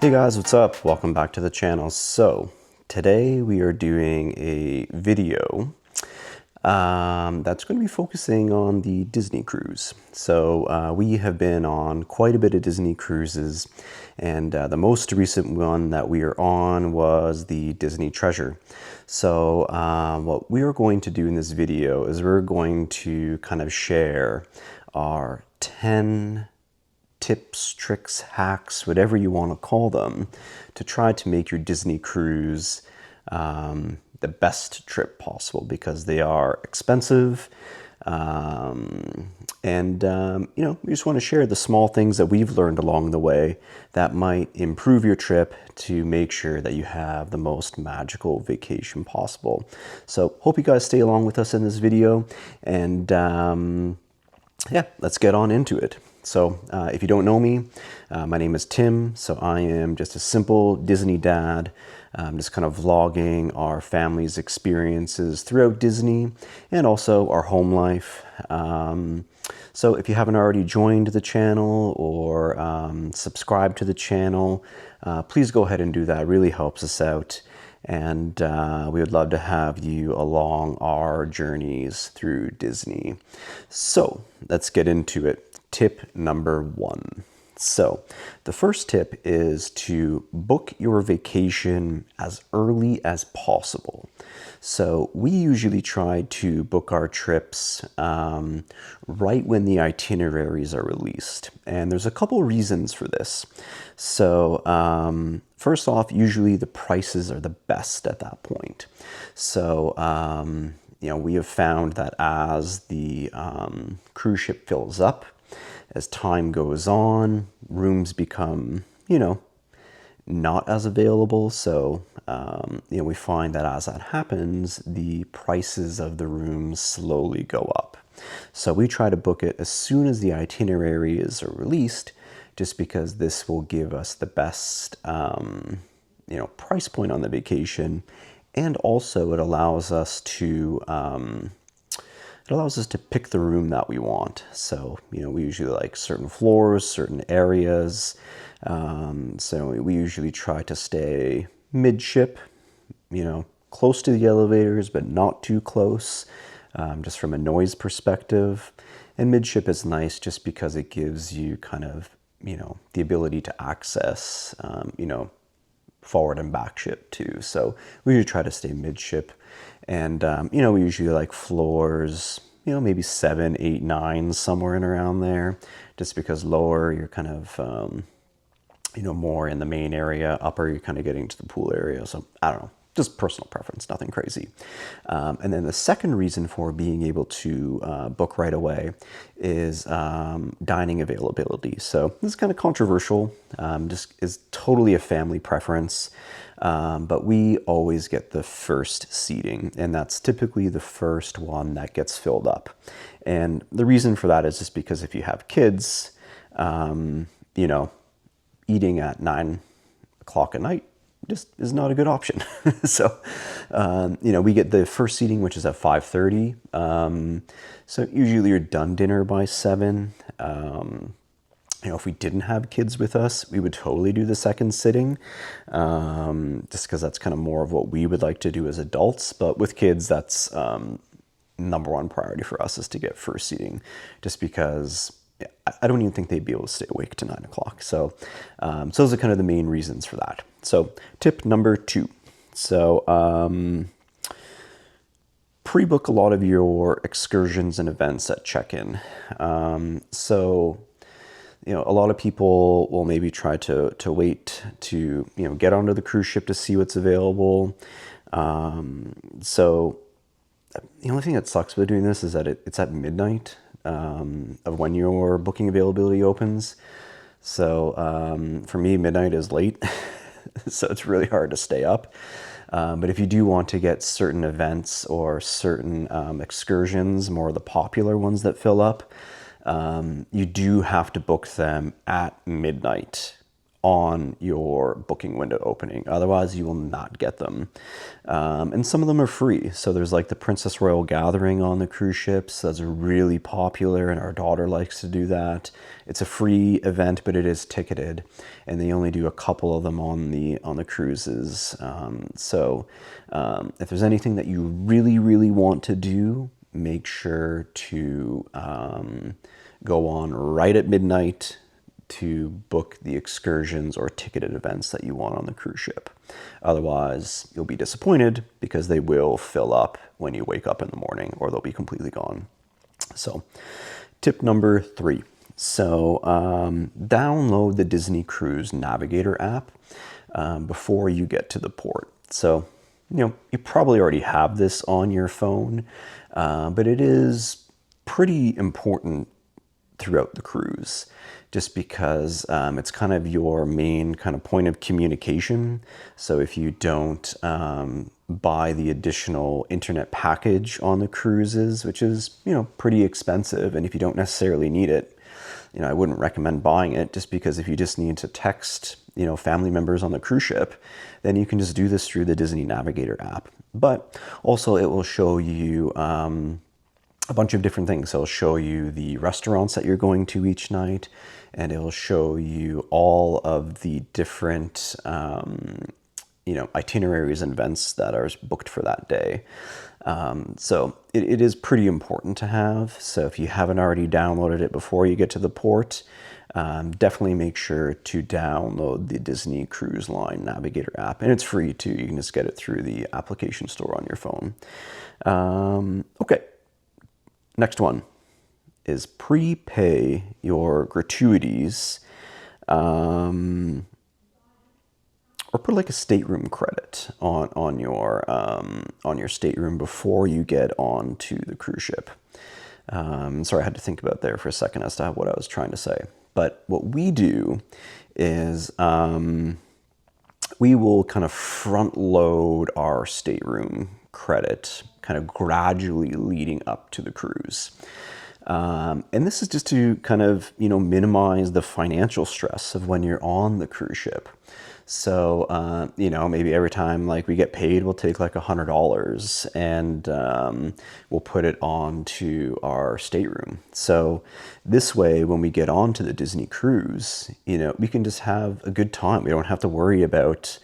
Hey guys, what's up? Welcome back to the channel. So today we are doing a video that's going to be focusing on the Disney cruise. So we have been on quite a bit of Disney cruises, and the most recent one that we are on was the Disney Treasure. So what we are going to do in this video is we're going to kind of share our 10 tips, tricks, hacks, whatever you want to call them, to try to make your Disney cruise the best trip possible, because they are expensive. We just want to share the small things that we've learned along the way that might improve your trip to make sure that you have the most magical vacation possible. So hope you guys stay along with us in this video, and yeah, let's get on into it. So if you don't know me, my name is Tim. So I am just a simple Disney dad, just kind of vlogging our family's experiences throughout Disney and also our home life. So if you haven't already joined the channel or subscribed to the channel, please go ahead and do that. It really helps us out. And we would love to have you along our journeys through Disney. So let's get into it. Tip number 1. So the first tip is to book your vacation as early as possible. So we usually try to book our trips right when the itineraries are released. And there's a couple reasons for this. So first off, usually the prices are the best at that point. So we have found that as the cruise ship fills up, as time goes on, rooms become, not as available. So, we find that as that happens, the prices of the rooms slowly go up. So we try to book it as soon as the itineraries are released, just because this will give us the best, price point on the vacation. And also it allows us to, pick the room that we want. So, we usually like certain floors, certain areas. So we usually try to stay midship, close to the elevators, but not too close, just from a noise perspective. And midship is nice just because it gives you kind of, the ability to access, forward and back ship too. So we usually try to stay midship. And, we usually like floors, maybe 7, 8, 9, somewhere in around there, just because lower, you're kind of, more in the main area. Upper, you're kind of getting to the pool area. So I don't know, just personal preference, nothing crazy. And then the second reason for being able to book right away is dining availability. So this is kind of controversial, just is totally a family preference. But we always get the first seating, and that's typically the first one that gets filled up. And the reason for that is just because if you have kids, eating at 9 o'clock at night just is not a good option. So, we get the first seating, which is at 5:30. So usually you're done dinner by 7. If we didn't have kids with us, we would totally do the second sitting, just because that's kind of more of what we would like to do as adults. But with kids, that's number one priority for us, is to get first seating, just because I don't even think they'd be able to stay awake to 9 o'clock. So, those are kind of the main reasons for that. So tip number 2. So pre-book a lot of your excursions and events at check-in. A lot of people will maybe try to wait to, get onto the cruise ship to see what's available. So the only thing that sucks about doing this is that it's at midnight of when your booking availability opens. So for me, midnight is late. So it's really hard to stay up. But if you do want to get certain events or certain excursions, more of the popular ones that fill up, you do have to book them at midnight on your booking window opening. Otherwise, you will not get them. And some of them are free. So there's like the Princess Royal Gathering on the cruise ships. That's really popular, and our daughter likes to do that. It's a free event, but it is ticketed, and they only do a couple of them on the cruises. If there's anything that you really want to do, make sure to go on right at midnight to book the excursions or ticketed events that you want on the cruise ship. Otherwise, you'll be disappointed because they will fill up when you wake up in the morning, or they'll be completely gone. So, tip number 3. So, download the Disneycruise Navigator app before you get to the port. So, you probably already have this on your phone, but it is pretty important throughout the cruise, just because it's kind of your main kind of point of communication. So if you don't buy the additional internet package on the cruises, which is, pretty expensive, and if you don't necessarily need it, I wouldn't recommend buying it, just because if you just need to text, family members on the cruise ship, then you can just do this through the Disney Navigator app. But also it will show you a bunch of different things. So it'll show you the restaurants that you're going to each night, and it'll show you all of the different itineraries and events that are booked for that day. So it is pretty important to have. So if you haven't already downloaded it before you get to the port, definitely make sure to download the Disney Cruise Line Navigator app. And it's free too. You can just get it through the application store on your phone. Okay. Next one is prepay your gratuities, or put like a stateroom credit on your stateroom before you get onto the cruise ship. Sorry, I had to think about there for a second as to what I was trying to say. But what we do is we will kind of front load our stateroom credit kind of gradually leading up to the cruise. And this is just to kind of, minimize the financial stress of when you're on the cruise ship. So, maybe every time like we get paid, we'll take like $100 and we'll put it onto our stateroom. So this way, when we get onto the Disney cruise, we can just have a good time. We don't have to worry about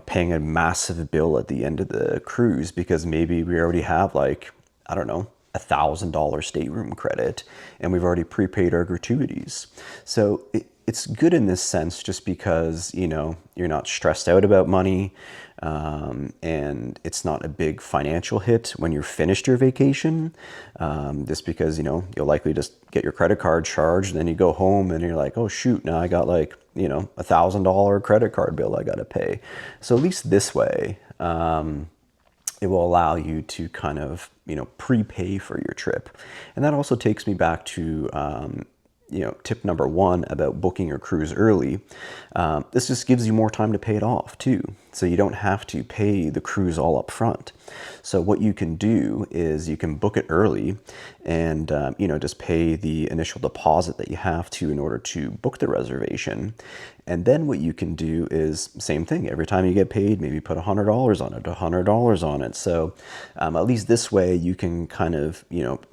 paying a massive bill at the end of the cruise, because maybe we already have like, I don't know, $1,000 stateroom credit, and we've already prepaid our gratuities. So it's good in this sense, just because, you're not stressed out about money, and it's not a big financial hit when you're finished your vacation, just because, you'll likely just get your credit card charged, and then you go home and you're like, oh shoot, now I got like, $1,000 credit card bill I got to pay. So at least this way, it will allow you to kind of, prepay for your trip. And that also takes me back to, tip number 1 about booking your cruise early. This just gives you more time to pay it off too. So you don't have to pay the cruise all up front. So what you can do is you can book it early and, just pay the initial deposit that you have to in order to book the reservation. And then what you can do is same thing. Every time you get paid, maybe put $100 on it, $100 on it. So at least this way you can kind of,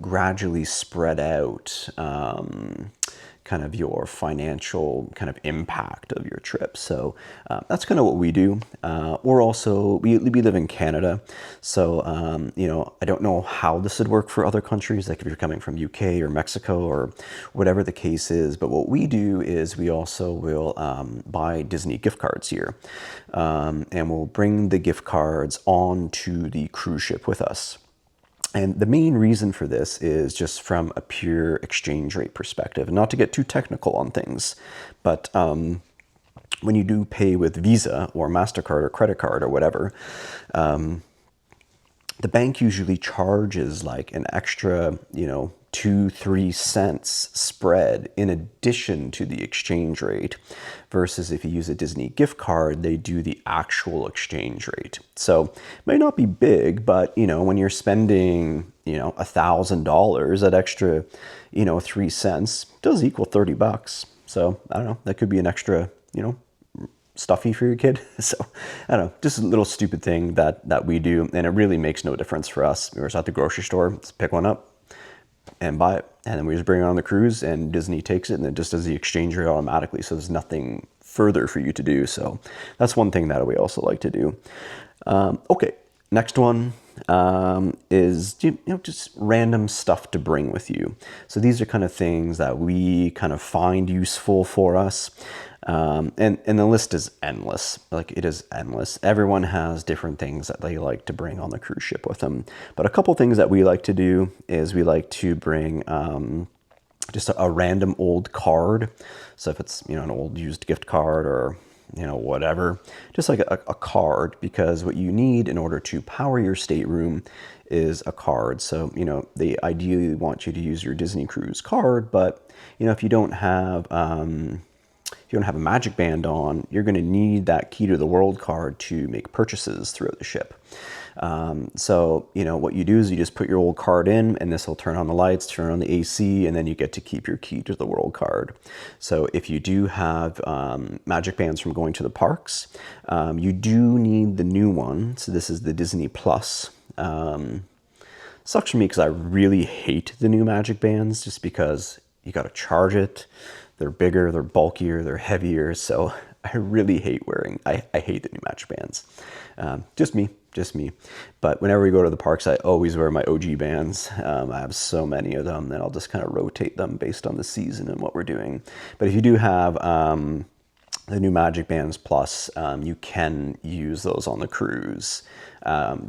gradually spread out kind of your financial kind of impact of your trip. So that's kind of what we do. We live in Canada. So, I don't know how this would work for other countries, like if you're coming from UK or Mexico or whatever the case is. But what we do is we also will buy Disney gift cards here. And we'll bring the gift cards onto the cruise ship with us. And the main reason for this is just from a pure exchange rate perspective. And not to get too technical on things, but when you do pay with Visa or MasterCard or credit card or whatever, the bank usually charges like an extra, 2-3 cents spread in addition to the exchange rate, versus if you use a Disney gift card, they do the actual exchange rate. So it may not be big, but when you're spending, $1,000, that extra, 3 cents does equal $30. So I don't know, that could be an extra, stuffy for your kid. So I don't know, just a little stupid thing that we do, and it really makes no difference for us. We were just at the grocery store, just pick one up and buy it, and then we just bring it on the cruise, and Disney takes it and it just does the exchange rate automatically, so there's nothing further for you to do. So that's one thing that we also like to do. Okay, next one is just random stuff to bring with you. So these are kind of things that we kind of find useful for us. And the list is endless. Like, it is endless. Everyone has different things that they like to bring on the cruise ship with them. But a couple things that we like to do is we like to bring just a random old card. So if it's, an old used gift card or whatever, just like a card, because what you need in order to power your stateroom is a card. So, they ideally want you to use your Disneycruise card, but, if you don't have a magic band on, you're going to need that key to the world card to make purchases throughout the ship. So, what you do is you just put your old card in, and this will turn on the lights, turn on the AC, and then you get to keep your key to the world card. So if you do have magic bands from going to the parks, you do need the new one. So this is the Disney Plus. Sucks for me because I really hate the new magic bands, just because you got to charge it. They're bigger, they're bulkier, they're heavier. So I really hate I hate the new magic bands. Just me. But whenever we go to the parks, I always wear my OG bands. I have so many of them that I'll just kind of rotate them based on the season and what we're doing. But if you do have the new Magic Bands Plus, you can use those on the cruise,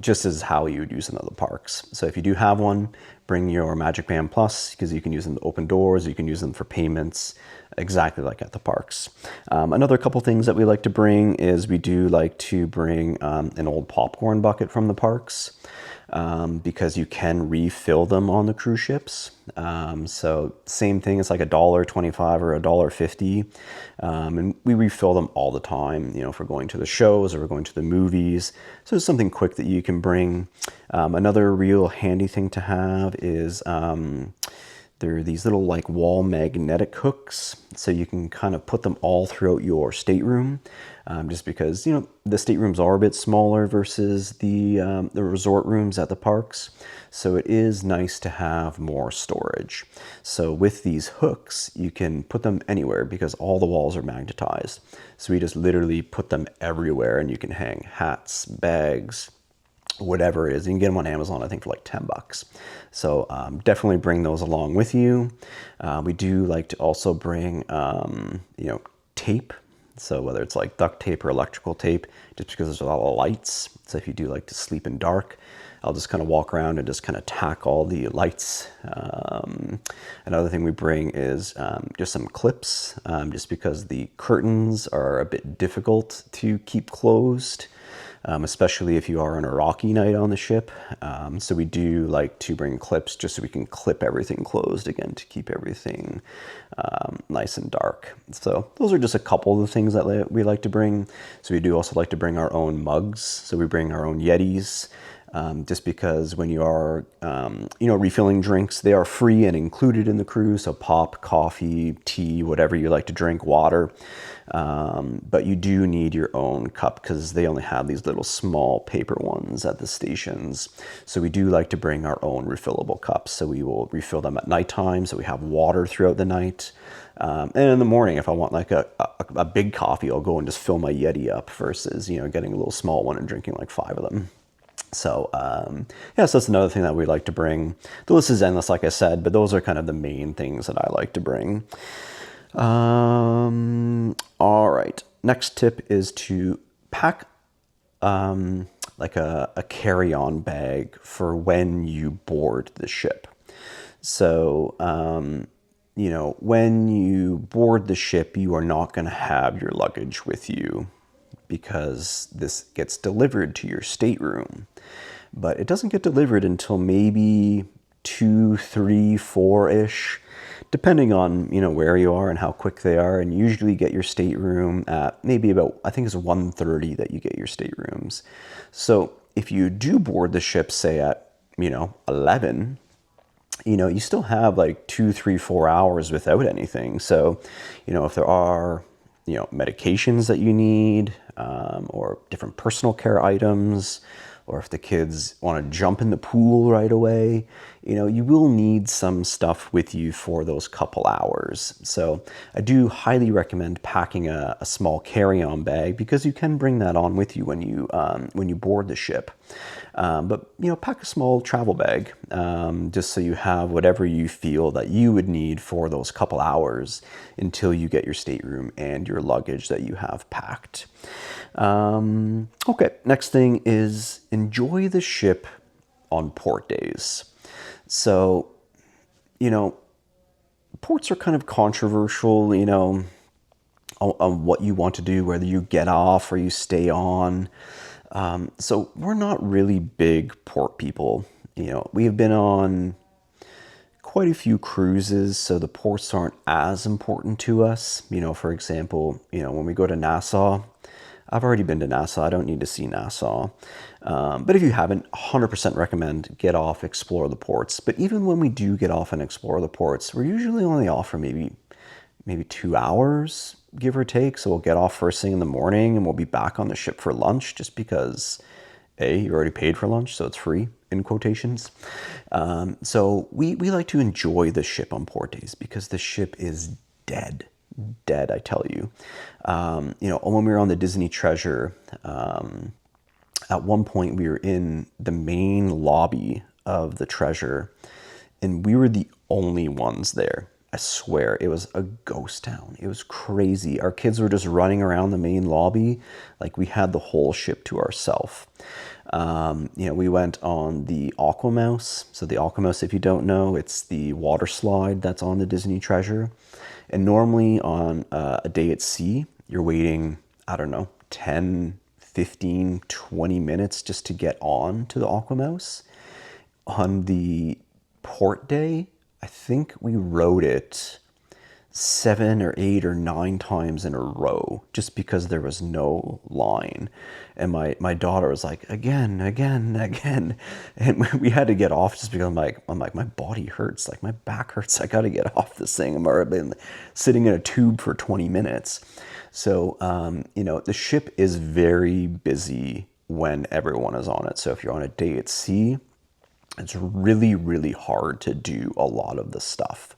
just as how you would use them at the parks. So if you do have one, bring your Magic Band Plus, because you can use them to open doors, you can use them for payments, exactly like at the parks. Another couple things that we like to bring is we do like to bring an old popcorn bucket from the parks, because you can refill them on the cruise ships. So same thing, it's like $1.25 or $1.50. And we refill them all the time, if we're going to the shows or we're going to the movies. So it's something quick that you can bring. Another real handy thing to have is there are these little like wall magnetic hooks, so you can kind of put them all throughout your stateroom, just because the staterooms are a bit smaller versus the resort rooms at the parks, so it is nice to have more storage. So with these hooks, you can put them anywhere because all the walls are magnetized. So we just literally put them everywhere, and you can hang hats, bags, whatever it is. You can get them on Amazon, I think, for like $10. So definitely bring those along with you. We do like to also bring, tape. So whether it's like duct tape or electrical tape, just because there's a lot of lights. So if you do like to sleep in dark, I'll just kind of walk around and just kind of tack all the lights. Another thing we bring is just some clips, just because the curtains are a bit difficult to keep closed. Especially if you are on a rocky night on the ship. So we do like to bring clips just so we can clip everything closed again to keep everything nice and dark. So those are just a couple of the things that we like to bring. So we do also like to bring our own mugs. So we bring our own Yetis. Just because when you are, refilling drinks, they are free and included in the cruise. So pop, coffee, tea, whatever you like to drink, water. But you do need your own cup because they only have these little small paper ones at the stations. So we do like to bring our own refillable cups. So we will refill them at nighttime, so we have water throughout the night. And in the morning, if I want like a big coffee, I'll go and just fill my Yeti up versus, getting a little small one and drinking like 5 of them. So, so that's another thing that we like to bring. The list is endless, like I said, but those are kind of the main things that I like to bring. All right. Next tip is to pack like a carry-on bag for when you board the ship. So, when you board the ship, you are not going to have your luggage with you, because this gets delivered to your stateroom, but it doesn't get delivered until maybe 2, 3, 4-ish, depending on, where you are and how quick they are. And you usually get your stateroom at maybe about, I think it's 1:30 that you get your staterooms. So if you do board the ship, say at, 11, you still have like 2, 3, 4 hours without anything. So, if there are medications that you need, or different personal care items, or if the kids want to jump in the pool right away, you will need some stuff with you for those couple hours. So I do highly recommend packing a small carry-on bag, because you can bring that on with you when you board the ship. But pack a small travel bag, just so you have whatever you feel that you would need for those couple hours until you get your stateroom and your luggage that you have packed. Okay, next thing is enjoy the ship on port days. So, ports are kind of controversial, on what you want to do, whether you get off or you stay on. So we're not really big port people. We have been on quite a few cruises, so the ports aren't as important to us. For example, when we go to Nassau, I've already been to Nassau. I don't need to see Nassau. But if you haven't, 100% recommend get off, explore the ports. But even when we do get off and explore the ports, we're usually only off for maybe 2 hours, give or take. So we'll get off first thing in the morning and we'll be back on the ship for lunch, just because you already paid for lunch, so it's free, in quotations. So we like to enjoy the ship on port days, because the ship is dead, I tell you. When we were on the Disney Treasure, at one point we were in the main lobby of the Treasure, and we were the only ones there. I swear, it was a ghost town. It was crazy. Our kids were just running around the main lobby like we had the whole ship to ourselves. We went on the Aquamouse. So the Aquamouse, if you don't know, it's the water slide that's on the Disney Treasure. And normally on a day at sea, you're waiting, 10, 15, 20 minutes just to get on to the Aquamouse. On the port day, I think we rode it 7 or 8 or 9 times in a row, just because there was no line. And my daughter was like, again. And we had to get off, just because I'm like, my body hurts, like my back hurts. I got to get off this thing. I've already been sitting in a tube for 20 minutes. So, the ship is very busy when everyone is on it. So if you're on a day at sea, it's really, really hard to do a lot of the stuff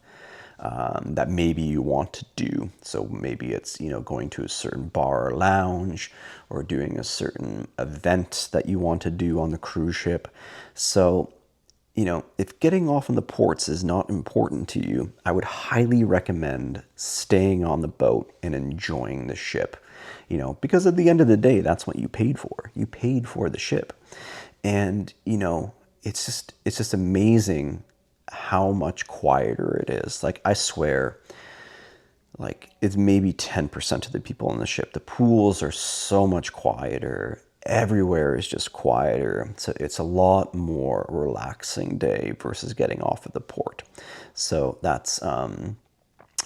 that maybe you want to do. So maybe it's, going to a certain bar or lounge, or doing a certain event that you want to do on the cruise ship. So, if getting off in the ports is not important to you, I would highly recommend staying on the boat and enjoying the ship, because at the end of the day, that's what you paid for. You paid for the ship. And, it's just amazing how much quieter it is. Like, I swear, like, it's maybe 10% of the people on the ship. The pools are so much quieter. Everywhere is just quieter. So it's a lot more relaxing day versus getting off at the port. So that's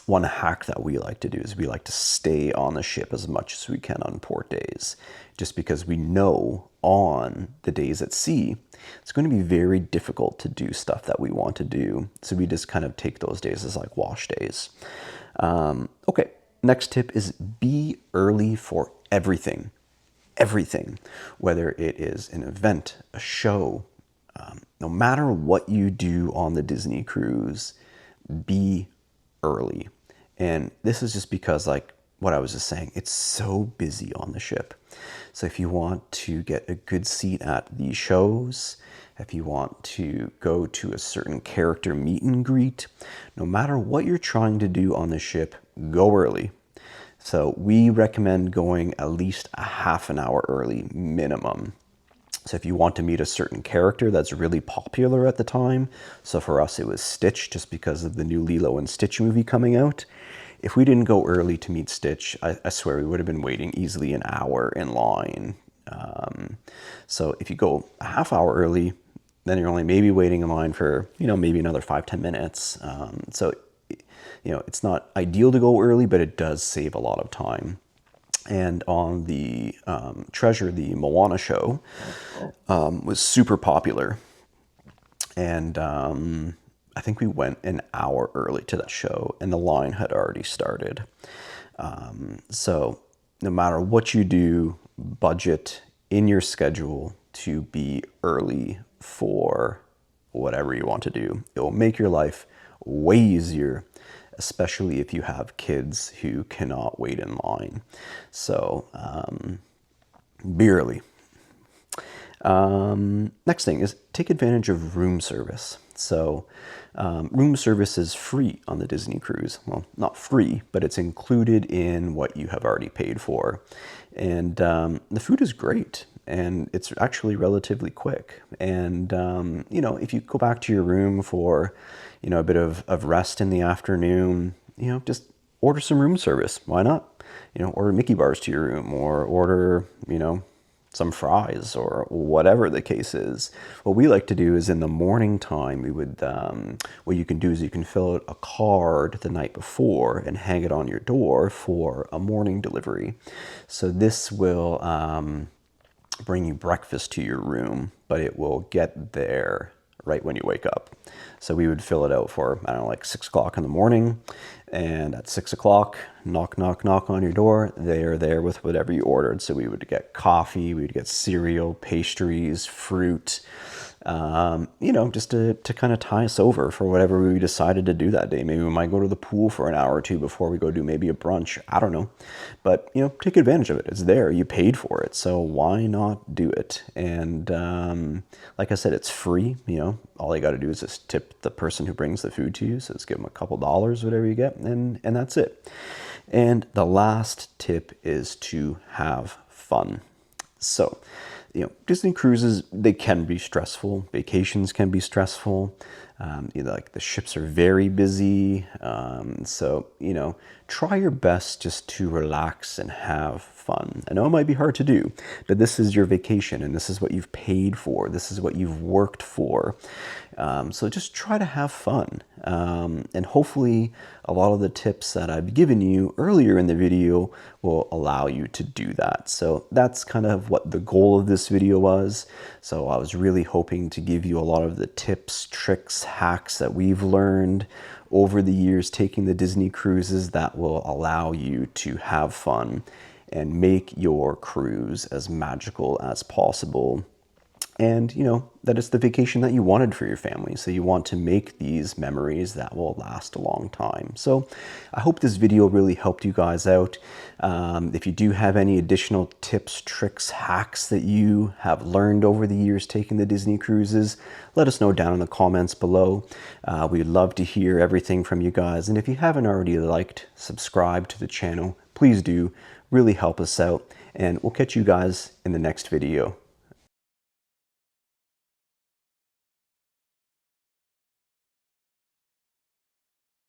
one hack that we like to do, is we like to stay on the ship as much as we can on port days, just because we know on the days at sea, it's going to be very difficult to do stuff that we want to do. So we just kind of take those days as like wash days. Okay, next tip is be early for everything. Everything, whether it is an event, a show, no matter what you do on the Disney cruise, be early. And this is just because, like what I was just saying, it's so busy on the ship. So if you want to get a good seat at the shows, if you want to go to a certain character meet and greet, no matter what you're trying to do on the ship, go early. So we recommend going at least a half an hour early minimum. So if you want to meet a certain character that's really popular at the time, so for us it was Stitch, just because of the new Lilo and Stitch movie coming out. If we didn't go early to meet Stitch, I swear we would have been waiting easily an hour in line. So if you go a half hour early, then you're only maybe waiting in line for, maybe another 5-10 minutes. So, it's not ideal to go early, but it does save a lot of time. And on the Treasure, the Moana show was super popular. And I think we went an hour early to that show, and the line had already started. So no matter what you do, budget in your schedule to be early for whatever you want to do. It will make your life way easier, especially if you have kids who cannot wait in line. So be early. Next thing is take advantage of room service. So room service is free on the Disney cruise. Well, not free, but it's included in what you have already paid for. And the food is great, and it's actually relatively quick. And, you know, if you go back to your room for, you know, a bit of rest in the afternoon, you know, just order some room service. Why not? You know, order Mickey bars to your room, or order, you know, some fries, or whatever the case is. What we like to do is in the morning time, we would, what you can do is you can fill out a card the night before and hang it on your door for a morning delivery. So this will bring you breakfast to your room, but it will get there right when you wake up. So we would fill it out for, I don't know, like 6 o'clock in the morning. And at 6 o'clock, knock, knock, knock on your door. They are there with whatever you ordered. So we would get coffee, we would get cereal, pastries, fruit, you know, just to kind of tie us over for whatever we decided to do that day. Maybe we might go to the pool for an hour or two before we go do maybe a brunch. I don't know. But, you know, take advantage of it. It's there. You paid for it. So why not do it? And like I said, it's free. You know, all you got to do is just tip the person who brings the food to you. So just give them a couple dollars, whatever you get, and that's it. And the last tip is to have fun. So, you know, Disney cruises, they can be stressful. Vacations can be stressful. You know, like the ships are very busy. So, you know, try your best just to relax and have fun. I know it might be hard to do, but this is your vacation and this is what you've paid for. This is what you've worked for. So just try to have fun. And hopefully a lot of the tips that I've given you earlier in the video will allow you to do that. So that's kind of what the goal of this video was. So I was really hoping to give you a lot of the tips, tricks, hacks that we've learned over the years taking the Disney cruises that will allow you to have fun and make your cruise as magical as possible. And, you know, that it's the vacation that you wanted for your family. So you want to make these memories that will last a long time. So I hope this video really helped you guys out. If you do have any additional tips, tricks, hacks that you have learned over the years taking the Disney cruises, let us know down in the comments below. We'd love to hear everything from you guys. And if you haven't already liked, subscribed to the channel, please do. Really help us out. And we'll catch you guys in the next video.